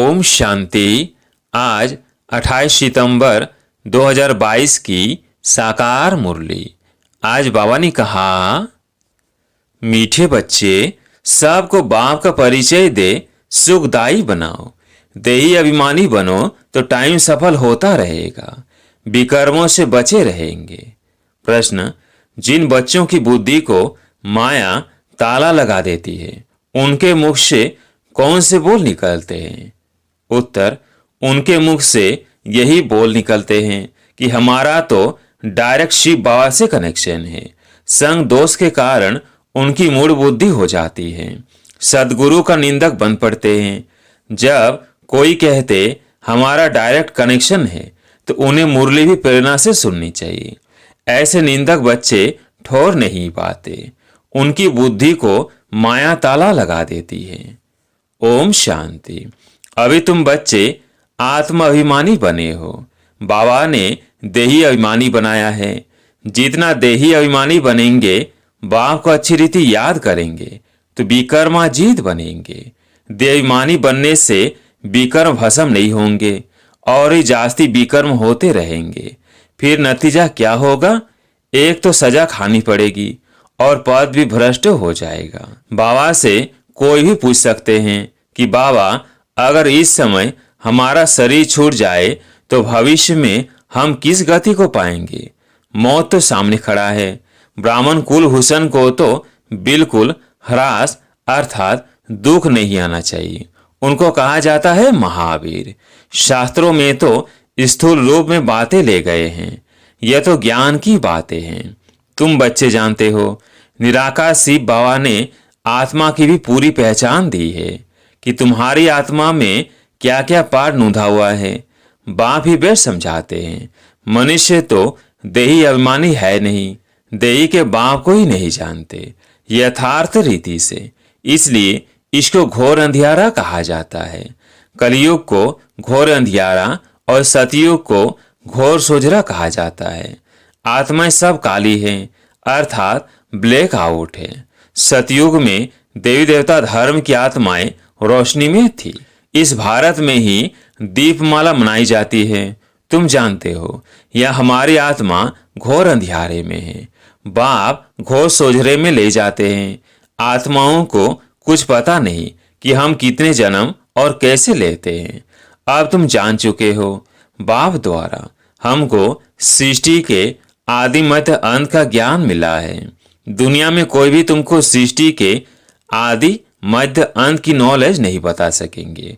ओम शांति। आज 28 सितंबर 2022 की साकार मुरली। आज बाबा ने कहा, मीठे बच्चे, सबको बाप का परिचय दे, सुखदाई बनाओ, देही अभिमानी बनो तो टाइम सफल होता रहेगा, विकर्मों से बचे रहेंगे। प्रश्न, जिन बच्चों की बुद्धि को माया ताला लगा देती है, उनके मुख से कौन से बोल निकलते हैं? उत्तर, उनके मुख से यही बोल निकलते हैं कि हमारा तो डायरेक्ट शिव बाबा से कनेक्शन है। संग दोष के कारण उनकी मूड बुद्धि हो जाती है, सदगुरु का निंदक बन पड़ते हैं। जब कोई कहते हमारा डायरेक्ट कनेक्शन है तो उन्हें मुरली भी प्रेरणा से सुननी चाहिए। ऐसे निंदक बच्चे ठोर नहीं पाते, उनकी बुद्धि को माया ताला लगा देती है। ओम शांति। अभी तुम बच्चे आत्म अभिमानी बने हो, बाबा ने देही अभिमानी बनाया है। जितना देही अभिमानी बनेंगे, बाप को अच्छी रीति याद करेंगे तो विकर्माजीत बनेंगे। देहाभिमानी बनने से विकर्म भस्म नहीं होंगे और ही जास्ती विकर्म होते रहेंगे। फिर नतीजा क्या होगा? एक तो सजा खानी पड़ेगी और पद भी भ्रष्ट हो जाएगा। बाबा से कोई भी पूछ सकते हैं कि बाबा, अगर इस समय हमारा शरीर छूट जाए तो भविष्य में हम किस गति को पाएंगे? मौत तो सामने खड़ा है। ब्राह्मण कुल हुसन को तो बिल्कुल ह्रास अर्थात दुख नहीं आना चाहिए। उनको कहा जाता है महावीर। शास्त्रों में तो स्थूल रूप में बातें ले गए हैं, यह तो ज्ञान की बातें हैं। तुम बच्चे जानते हो, निराकार शिव बाबा ने आत्मा की भी पूरी पहचान दी है कि तुम्हारी आत्मा में क्या क्या पार्ट नूंधा हुआ है। बाप ही बेस्ट समझाते हैं। मनुष्य तो देही अभिमानी है नहीं, देही के बाप को ही नहीं जानते यथार्थ रीति से, इसलिए इसको घोर अंधियारा कहा जाता है। कलयुग को घोर अंधियारा और सतयुग को घोर सोजरा कहा जाता है। आत्माएं सब काली हैं, अर्थात ब्लैक आउट है। सतयुग में देवी देवता धर्म की आत्माएं रोशनी में थी। इस भारत में ही दीपमाला मनाई जाती है। तुम जानते हो, यह हमारी आत्मा घोर अंधियारे में है। बाप घोर सोजरे में ले जाते हैं। आत्माओं को कुछ पता नहीं कि हम कितने जन्म और कैसे लेते हैं। अब तुम जान चुके हो, बाप द्वारा हमको सृष्टि के आदि मध्य अंत का ज्ञान मिला है। दुनिया में कोई भी तुमको सृष्टि के आदि मध्य अंत की नॉलेज नहीं बता सकेंगे।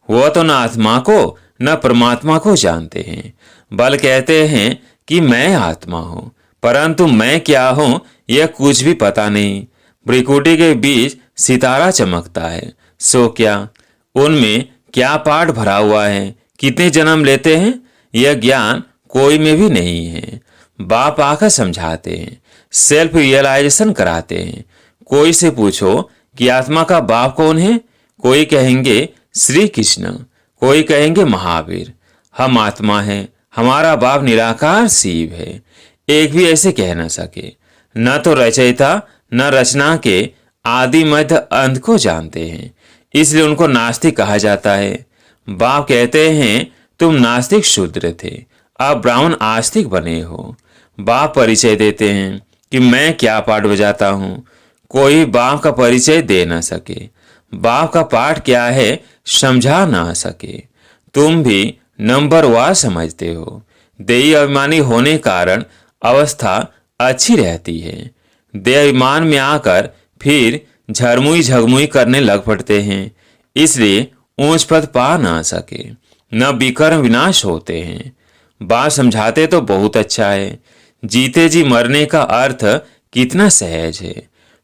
वो तो न आत्मा को न परमात्मा को जानते हैं, बल कहते हैं कि मैं आत्मा हूं, परंतु मैं क्या हूं यह कुछ भी पता नहीं। भ्रिकुटी के बीच सितारा चमकता है, सो क्या? उनमें क्या पाठ भरा हुआ है, कितने जन्म लेते हैं, यह ज्ञान कोई में भी नहीं है। बाप आकर समझाते हैं, सेल्फ रियलाइजेशन कराते हैं। कोई से पूछो कि आत्मा का बाप कौन है, कोई कहेंगे श्री कृष्ण, कोई कहेंगे महावीर। हम आत्मा हैं, हमारा बाप निराकार शिव है। एक भी ऐसे कह न सके। न तो रचयिता न रचना के आदि मध्य अंत को जानते हैं, इसलिए उनको नास्तिक कहा जाता है। बाप कहते हैं तुम नास्तिक शूद्र थे, अब ब्राह्मण आस्तिक बने हो। बाप परिचय देते हैं कि मैं क्या पाठ बजाता हूँ, कोई बाप का परिचय दे न सके। बाप का पाठ क्या है समझा ना सके। तुम भी नंबर वार समझते हो। देही अभिमानी होने कारण अवस्था अच्छी रहती है। देह अभिमान में आकर फिर झरमुई झगमुई करने लग पड़ते हैं, इसलिए ऊंच पद पा ना सके, न विकर्म विनाश होते हैं। बात समझाते तो बहुत अच्छा है। जीते जी मरने का अर्थ कितना सहज है।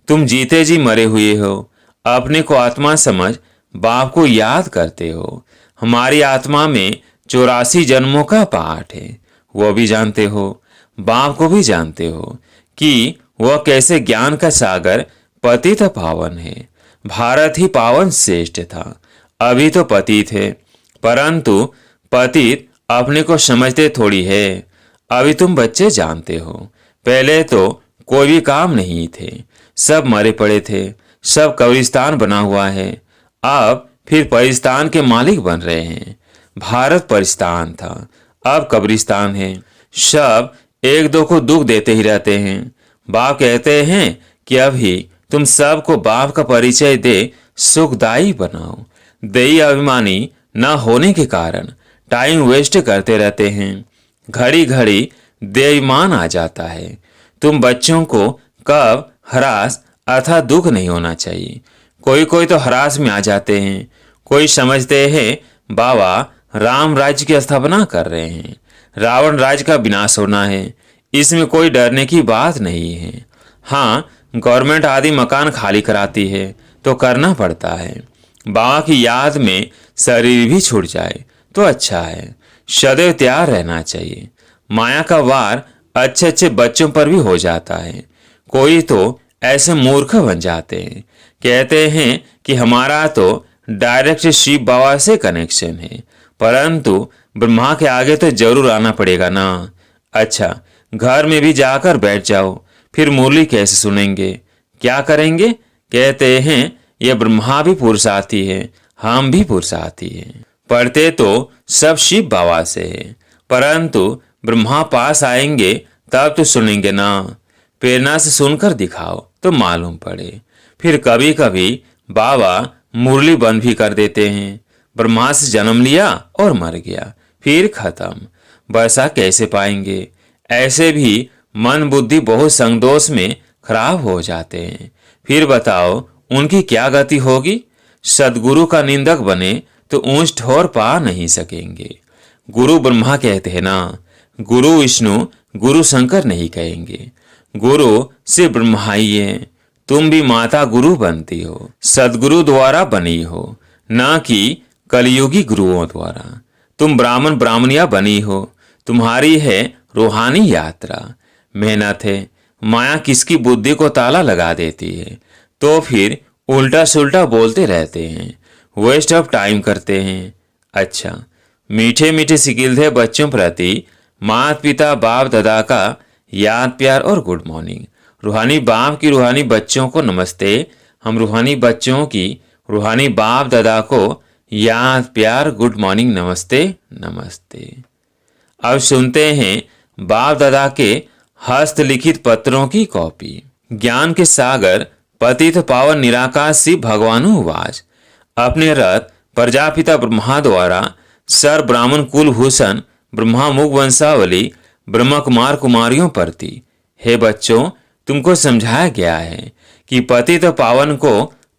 तुम जीते जी मरे हुए हो, अपने को आत्मा समझ बाप को याद करते हो। हमारी आत्मा में 84 जन्मों का पाठ है, वो भी जानते हो। बाप को भी जानते हो कि वह कैसे ज्ञान का सागर पतित पावन है। भारत ही पावन श्रेष्ठ था, अभी तो पतित है, परंतु पतित अपने को समझते थोड़ी है। अभी तुम बच्चे जानते हो, पहले तो कोई भी काम नहीं थे, सब मरे पड़े थे, सब कब्रिस्तान बना हुआ है। अब फिर पाकिस्तान के मालिक बन रहे हैं। भारत परिस्तान था, अब कब्रिस्तान है। सब एक दो को दुख देते ही रहते हैं। बाप कहते हैं कि अभी तुम सबको बाप का परिचय दे सुखदायी बनाओ। देही अभिमानी न होने के कारण टाइम वेस्ट करते रहते हैं। घड़ी घड़ी देईमान आ जाता है। तुम बच्चों को कब हरास अर्थात दुख नहीं होना चाहिए। कोई कोई तो हरास में आ जाते हैं। कोई समझते हैं बाबा राम राज्य की स्थापना कर रहे हैं, रावण राज्य का विनाश होना है। इसमें कोई डरने की बात नहीं है। हाँ, गवर्नमेंट आदि मकान खाली कराती है तो करना पड़ता है। बाबा की याद में शरीर भी छूट जाए तो अच्छा है। सदैव तैयार रहना चाहिए। माया का वार अच्छे अच्छे बच्चों पर भी हो जाता है। कोई तो ऐसे मूर्ख बन जाते हैं, कहते हैं कि हमारा तो डायरेक्ट शिव बाबा से कनेक्शन है, परंतु ब्रह्मा के आगे तो जरूर आना पड़ेगा ना। अच्छा, घर में भी जाकर बैठ जाओ, फिर मुरली कैसे सुनेंगे, क्या करेंगे? कहते हैं ये ब्रह्मा भी पुरुषार्थी है, हम भी पुरुषार्थी हैं। पढ़ते तो सब शिव बाबा से है, परंतु ब्रह्मा पास आएंगे तब तो सुनेंगे ना। प्रेरणा से सुनकर दिखाओ तो मालूम पड़े। फिर कभी कभी बाबा मुरली बंद भी कर देते हैं। ब्रह्मा से जन्म लिया और मर गया, फिर खत्म। वैसा कैसे पाएंगे? ऐसे भी मन बुद्धि बहुत संगदोष में खराब हो जाते हैं। फिर बताओ उनकी क्या गति होगी? सदगुरु का निंदक बने तो ऊंच ठोर पा नहीं सकेंगे। गुरु ब्रह्मा कहते हैं ना, गुरु विष्णु गुरु शंकर नहीं कहेंगे। गुरु से ब्रह्मा ही है। तुम भी माता गुरु बनती हो, सदगुरु द्वारा बनी हो, न कि कलयुगी गुरुओं द्वारा। तुम ब्राह्मण ब्राह्मणिया बनी हो, तुम्हारी है रूहानी यात्रा। मेहनत है। माया किसकी बुद्धि को ताला लगा देती है तो फिर उल्टा सुल्टा बोलते रहते हैं, वेस्ट ऑफ टाइम करते हैं। अच्छा, मीठे मीठे सिकिलते बच्चों प्रति माता पिता बाप दादा का याद प्यार और गुड मॉर्निंग। रूहानी बाप की रूहानी बच्चों को नमस्ते। हम रूहानी बच्चों की रूहानी बाप दादा को याद प्यार गुड मॉर्निंग नमस्ते नमस्ते। अब सुनते हैं बाप दादा के हस्तलिखित पत्रों की कॉपी। ज्ञान के सागर पतित पावन निराकाश शिव भगवानुवाच। अपने रथ प्रजापिता ब्रह्मा द्वारा सर ब्राह्मण कुलभूषण ब्रह्मा मुख वंशावली ब्रह्म कुमार कुमारियों प्रति, हे बच्चों, तुमको समझाया गया है कि पतित पावन को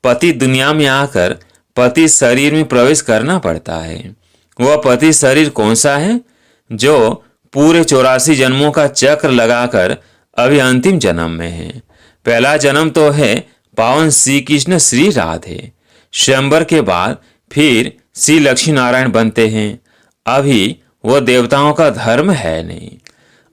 पति दुनिया में आकर पति शरीर में प्रवेश करना पड़ता है। वह पति शरीर कौन सा है? जो पूरे 84 जन्मों का चक्र लगाकर अभी अंतिम जन्म में है। पहला जन्म तो है पावन श्री कृष्ण श्री राधे। स्वयंवर के बाद फिर श्री लक्ष्मी नारायण बनते हैं। अभी वो देवताओं का धर्म है नहीं,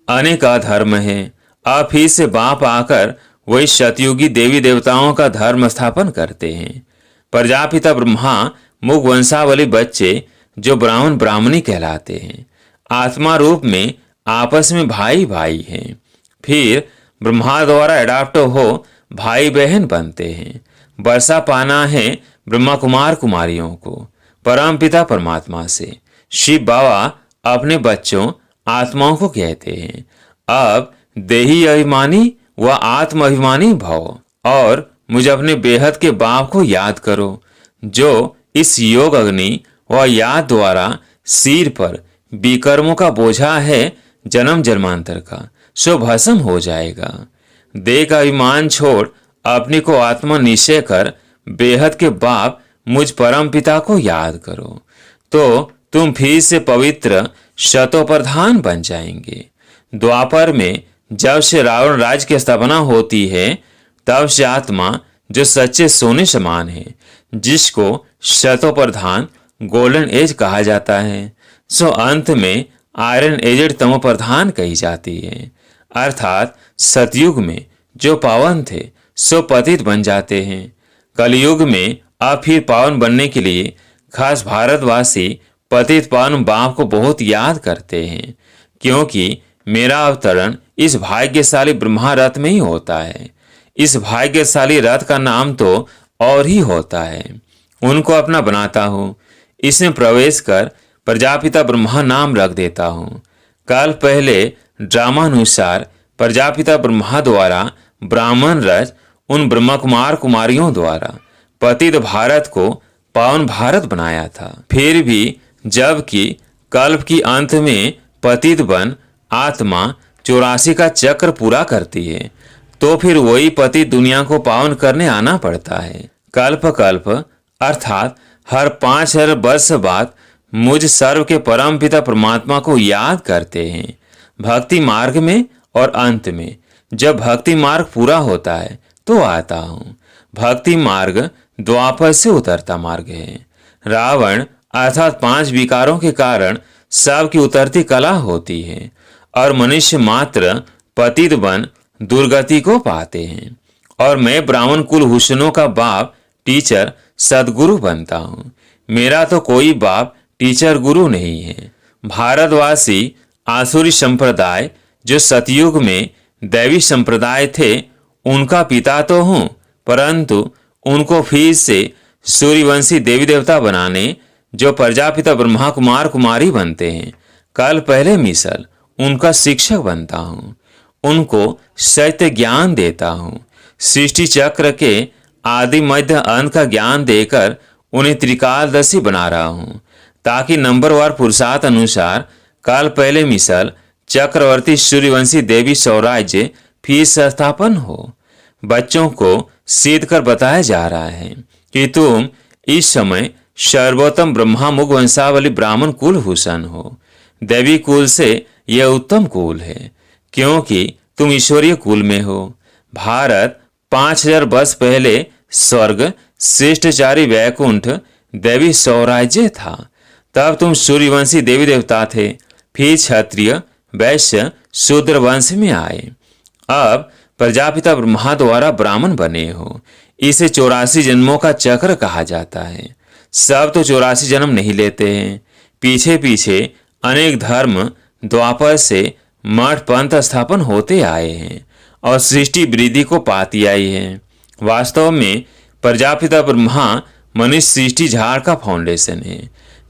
अनेक धर्म है। अब फिर से बाप आकर वही सतयुगी देवी देवताओं का धर्म स्थापन करते हैं। प्रजापिता ब्रह्मा मुख वंशावली बच्चे जो ब्राह्मण ब्राह्मणी कहलाते हैं, आत्मा रूप में आपस में भाई भाई हैं। फिर ब्रह्मा द्वारा अडॉप्ट हो भाई बहन बनते हैं। वर्षा पाना है ब्रह्मा कुमार कुमारियों को परम पिता परमात्मा से। शिव बाबा अपने बच्चों आत्माओं को कहते हैं, अब देही अभिमानी व आत्म अभिमानी भव और मुझे अपने बेहद के बाप को याद करो, जो इस योग अग्नि व याद द्वारा सिर पर विकर्मों का बोझा है जन्म जन्मांतर का, सो भस्म हो जाएगा। देह का अभिमान छोड़ अपने को आत्मा निश्चय कर बेहद के बाप मुझ परम पिता को याद करो, तो तुम फिर से पवित्र शतोप्रधान बन जाएंगे। द्वापर में जब से रावण राज्य की स्थापना होती है तब से आत्मा जो सच्चे सोने समान है, जिसको शतोप्रधान गोल्डन एज कहा जाता है, सो अंत में आयरन एजेड तमोप्रधान कही जाती है। अर्थात सतयुग में जो पावन थे सो पतित बन जाते हैं। कलयुग में अब फिर पावन बनने के लिए खास भारतवासी पतित पावन बाप को बहुत याद करते हैं, क्योंकि मेरा अवतरण इस भाग्यशाली ब्रह्मा रथ में ही होता है। इस भाग्यशाली रथ का नाम तो और ही होता है। उनको अपना बनाता हूँ। इसमें प्रवेश कर प्रजापिता ब्रह्मा नाम रख देता हूँ। कल पहले ड्रामानुसार प्रजापिता ब्रह्मा द्वारा ब्राह्मण रच उन ब्रह्मकुमार कुमारियों द्वारा पतित भारत को पावन भारत बनाया था। फिर भी जबकि कल्प की अंत में पतित बन आत्मा 84 का चक्र पूरा करती है, तो फिर वही पति दुनिया को पावन करने आना पड़ता है। कल्प कल्प अर्थात हर 5000 वर्ष बाद मुझ सर्व के परम पिता परमात्मा को याद करते हैं भक्ति मार्ग में, और अंत में जब भक्ति मार्ग पूरा होता है तो आता हूँ। भक्ति मार्ग द्वापर से उतरता मार्ग है। रावण अर्थात 5 विकारों के कारण सबकी उतरती कला होती है और मनुष्य मात्र पतित बन दुर्गति को पाते हैं। और मैं ब्राह्मण कुल हुसनों का बाप टीचर सदगुरु बनता हूँ। मेरा तो कोई बाप टीचर गुरु नहीं है। भारतवासी आसुरी संप्रदाय जो सतयुग में दैवी संप्रदाय थे उनका पिता तो हूँ, परंतु उनको फिर से सूर्यवंशी देवी देवता बनाने जो प्रजापिता ब्रह्मा कुमार कुमारी बनते हैं, कल पहले मिसल उनका शिक्षक बनता हूँ। उनको सत्य ज्ञान देता हूँ। सृष्टि चक्र के आदि मध्य अंत का ज्ञान देकर उन्हें त्रिकालदर्शी बना रहा हूँ, ताकि नंबरवार पुरुषार्थ अनुसार काल पहले मिसल चक्रवर्ती सूर्यवंशी देवी स्वराज्य फिर स्थापन हो। बच्चों को सिद्ध कर बताया जा रहा है कि तुम इस समय सर्वोत्तम ब्रह्मा मुख वंशावली ब्राह्मण कुल हुसन हो। देवी कुल से यह उत्तम कुल है, क्योंकि तुम ईश्वरीय कुल में हो। भारत 5000 वर्ष पहले स्वर्ग श्रेष्ठचारी वैकुंठ देवी स्वराज्य था। तब तुम सूर्यवंशी देवी देवता थे, फिर क्षत्रिय वैश्य शूद्र वंश में आए। अब प्रजापिता ब्रह्मा द्वारा ब्राह्मण बने हो। इसे 84 जन्मों का चक्र कहा जाता है। सब तो 84 जन्म नहीं लेते हैं। पीछे पीछे अनेक धर्म द्वापर से मठ पंथ स्थापन होते आए हैं और सृष्टि वृद्धि को पाती आई है। वास्तव में प्रजापिता ब्रह्मा मनुष्य सृष्टि झाड़ का फाउंडेशन है,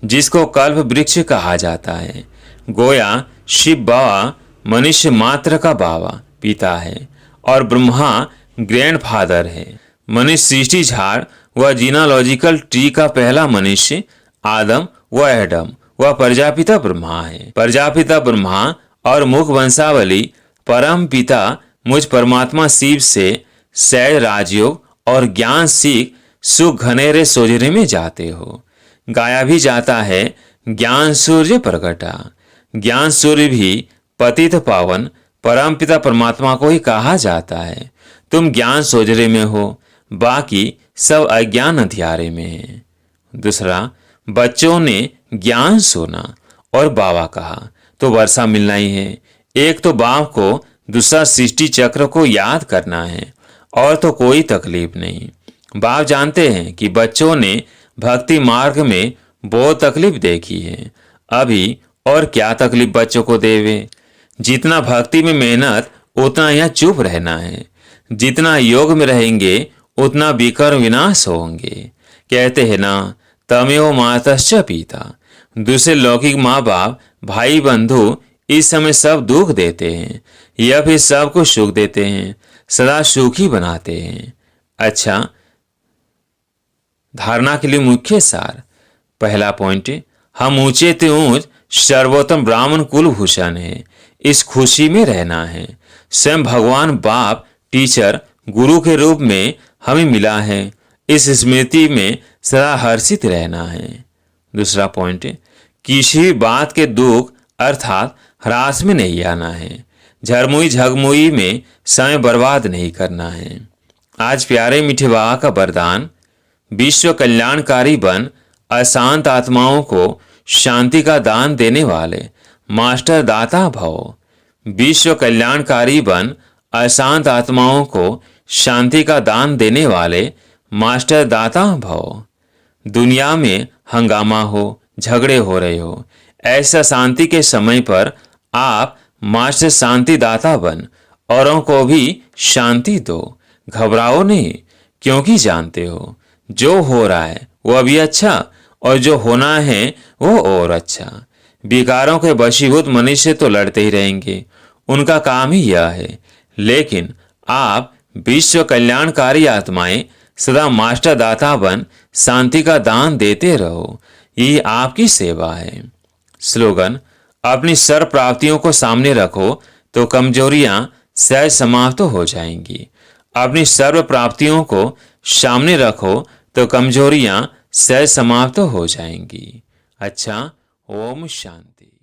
जिसको कल्प वृक्ष कहा जाता है। गोया शिव बाबा मनुष्य मात्र का बाबा पिता है और ब्रह्मा ग्रैंडफादर है। मनुष्य सृष्टि झाड़ व जीनोलॉजिकल ट्री का पहला मनुष्य आदम व एडम व प्रजापिता ब्रह्मा है। प्रजापिता ब्रह्मा और मुख वंशावली परम पिता मुझ परमात्मा शिव से सैज राजयोग और ज्ञान सीख सुख घनेरे सोजरे में जाते हो। गाया भी जाता है ज्ञान सूर्य प्रगटा। ज्ञान सूर्य भी पतित पावन परम पिता परमात्मा को ही कहा जाता है। तुम ज्ञान सोजरे में हो, बाकी सब अज्ञान अंधियारे में है। दूसरा, बच्चों ने ज्ञान सुना और बाबा कहा तो वर्षा मिलना ही है। एक तो बाप को दूसरा सृष्टि चक्र को याद करना है और तो कोई तकलीफ नहीं। बाप जानते हैं कि बच्चों ने भक्ति मार्ग में बहुत तकलीफ देखी है, अभी और क्या तकलीफ बच्चों को देवे। जितना भक्ति में मेहनत उतना यहाँ चुप रहना है। जितना योग में रहेंगे उतना विकर्म विनाश होंगे। कहते हैं ना, तमेव मातश्च पिता। दूसरे लौकिक माँ बाप भाई बंधु इस समय सब दुख देते हैं, यह भी सबको सुख देते हैं, सदा सुखी बनाते हैं। अच्छा, धारणा के लिए मुख्य सार। पहला पॉइंट, हम ऊंचे ते ऊंच सर्वोत्तम ब्राह्मण कुलभूषण है, इस खुशी में रहना है। स्वयं भगवान बाप टीचर गुरु के रूप में हमें मिला है, इस स्मृति में सदा हर्षित रहना है। दूसरा पॉइंट, किसी भी बात के दुख अर्थात ह्रास में नहीं आना है। झरमुई झगमुई में समय बर्बाद नहीं करना है। आज प्यारे मीठे बाबा का वरदान, विश्व कल्याणकारी बन अशांत आत्माओं को शांति का दान देने वाले मास्टर दाता भव। विश्व कल्याणकारी बन अशांत आत्माओं को शांति का दान देने वाले मास्टर दाता भव। दुनिया में हंगामा हो, झगड़े हो रहे हो, ऐसा शांति के समय पर आप मास्टर शांति दाता बन औरों को भी शांति दो। घबराओ नहीं, क्योंकि जानते हो जो हो रहा है वह भी अच्छा, और जो होना है वो और अच्छा। विकारों के वशीभूत मनुष्य तो लड़ते ही रहेंगे, उनका काम ही यह है। लेकिन आप विश्व कल्याणकारी आत्माएं सदा मास्टर दाता बन शांति का दान देते रहो, ये आपकी सेवा है। स्लोगन: अपनी सर्व प्राप्तियों को सामने रखो तो कमजोरियां सहज समाप्त हो जाएंगी। अपनी सर्व प्राप्तियों को सामने रखो तो कमजोरियां सहज समाप्त हो जाएंगी। अच्छा, ओम शांति।